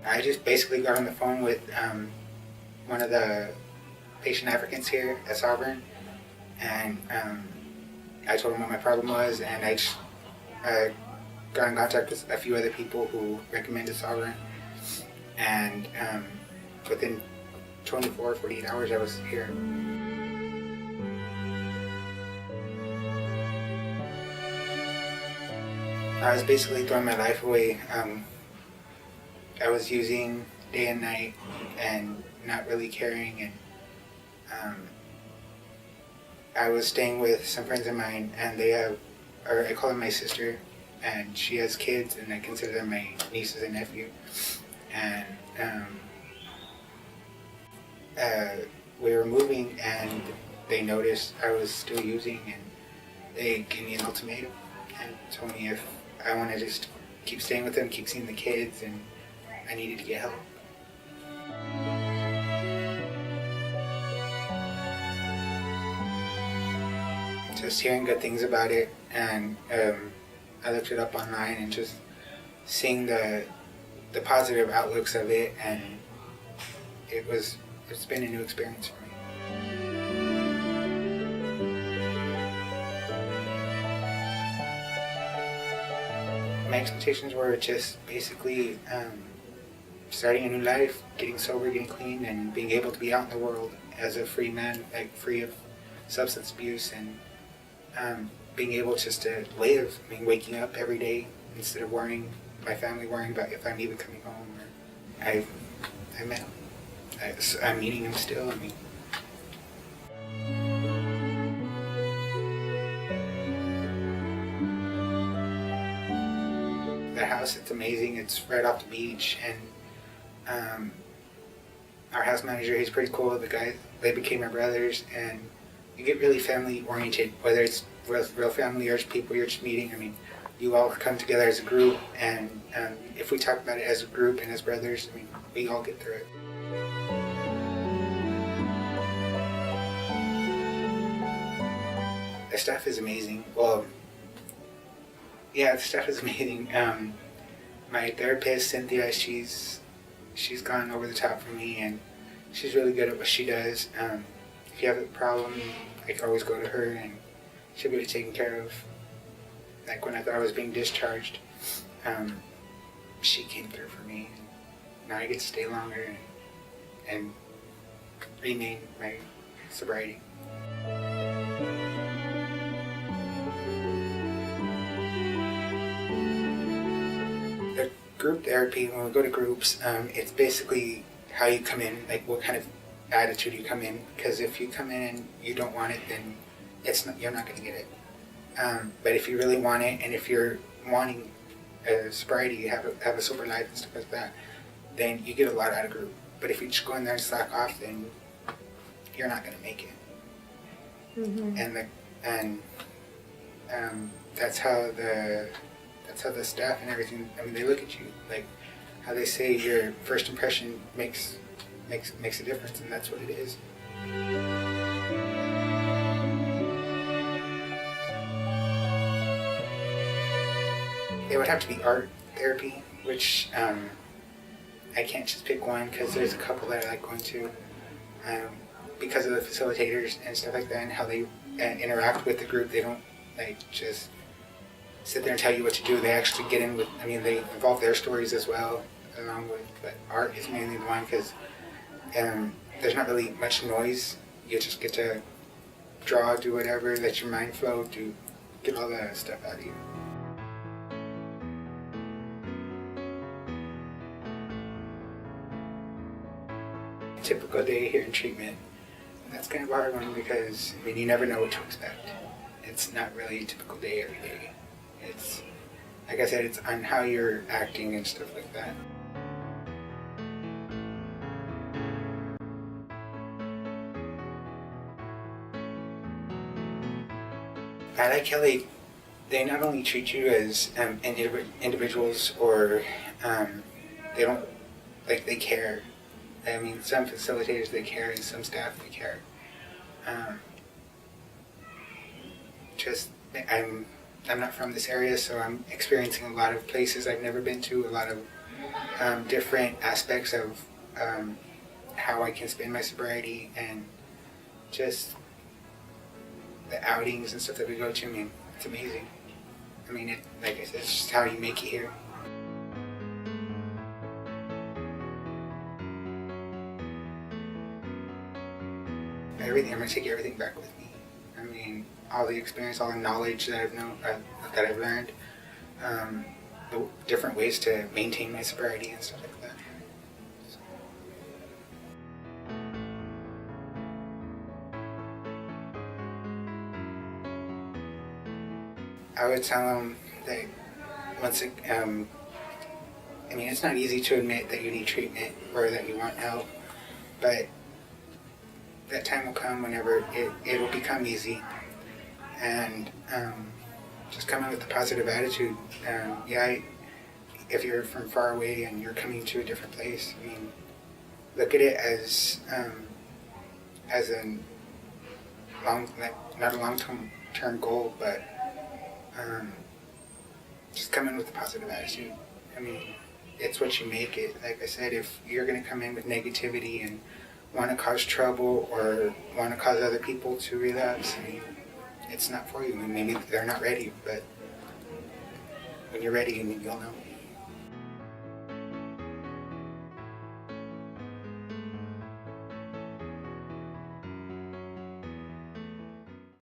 I just basically got on the phone with one of the patient advocates here at Sovereign, and I told him what my problem was, and I just got in contact with a few other people who recommended Sovereign, and within 24, 48 hours I was here. I was basically throwing my life away. I was using day and night and not really caring, and I was staying with some friends of mine, and they have, or I call them my sister, and she has kids, and I consider them my nieces and nephew. And we were moving, and they noticed I was still using, and they gave me an ultimatum and told me if I want to just keep staying with them, keep seeing the kids, and I needed to get help. Just hearing good things about it, and I looked it up online, and just seeing the positive outlooks of it, and it's been a new experience for me. My expectations were just basically starting a new life, getting sober, getting clean, and being able to be out in the world as a free man, like free of substance abuse, and being able just to live. I mean, waking up every day instead of worrying about if I'm even coming home. Or I met him. I'm meeting him still. I mean, the house, it's amazing. It's right off the beach, and our house manager, he's pretty cool. The guys, they became my brothers, and you get really family oriented, whether it's real family or it's people you're just meeting. I mean, you all come together as a group, and if we talk about it as a group and as brothers, I mean, we all get through it. The staff is amazing. Well, yeah, the staff is amazing. My therapist, Cynthia, she's gone over the top for me, and she's really good at what she does. If you have a problem, I can always go to her, and she'll get it taken care of. Like when I thought I was being discharged, she came through for me. Now I get to stay longer and regain my sobriety. The group therapy, when we go to groups, it's basically how you come in, like what kind of attitude you come in. Because if you come in and you don't want it, then you're not going to get it. But if you really want it, and if you're wanting a sobriety, you have a sober life and stuff like that, then you get a lot out of group. But if you just go in there and slack off, then you're not going to make it. Mm-hmm. And that's how the staff and everything. I mean, they look at you like how they say your first impression makes a difference, and that's what it is. It would have to be art therapy, which I can't just pick one because there's a couple that I like going to because of the facilitators and stuff like that, and how they interact with the group. They don't like just sit there and tell you what to do. They actually get in with, I mean, they involve their stories as well along with, but art is mainly the one because there's not really much noise. You just get to draw, do whatever, let your mind flow, get all that stuff out of you. Typical day here in treatment. That's kind of a hard one because, I mean, you never know what to expect. It's not really a typical day every day. It's, like I said, it's on how you're acting and stuff like that. I like how they not only treat you as individuals, or they don't, like, they care. I mean, some facilitators, they care, and some staff, they care. I'm not from this area, so I'm experiencing a lot of places I've never been to, a lot of different aspects of how I can spend my sobriety, and just the outings and stuff that we go to. I mean, it's amazing. I mean, like I said, it's just how you make it here. Everything, I'm gonna take everything back with me. I mean, all the experience, all the knowledge that that I've learned, the different ways to maintain my sobriety and stuff like that. So, I would tell them that I mean, it's not easy to admit that you need treatment or that you want help, but that time will come whenever it'll become easy. And just come in with a positive attitude. Yeah, if you're from far away and you're coming to a different place, I mean, look at it as a not a long-term goal, but just come in with a positive attitude. I mean, it's what you make it. Like I said, if you're going to come in with negativity and want to cause trouble or want to cause other people to relapse, I mean, it's not for you. I mean, maybe they're not ready, but when you're ready, you'll know.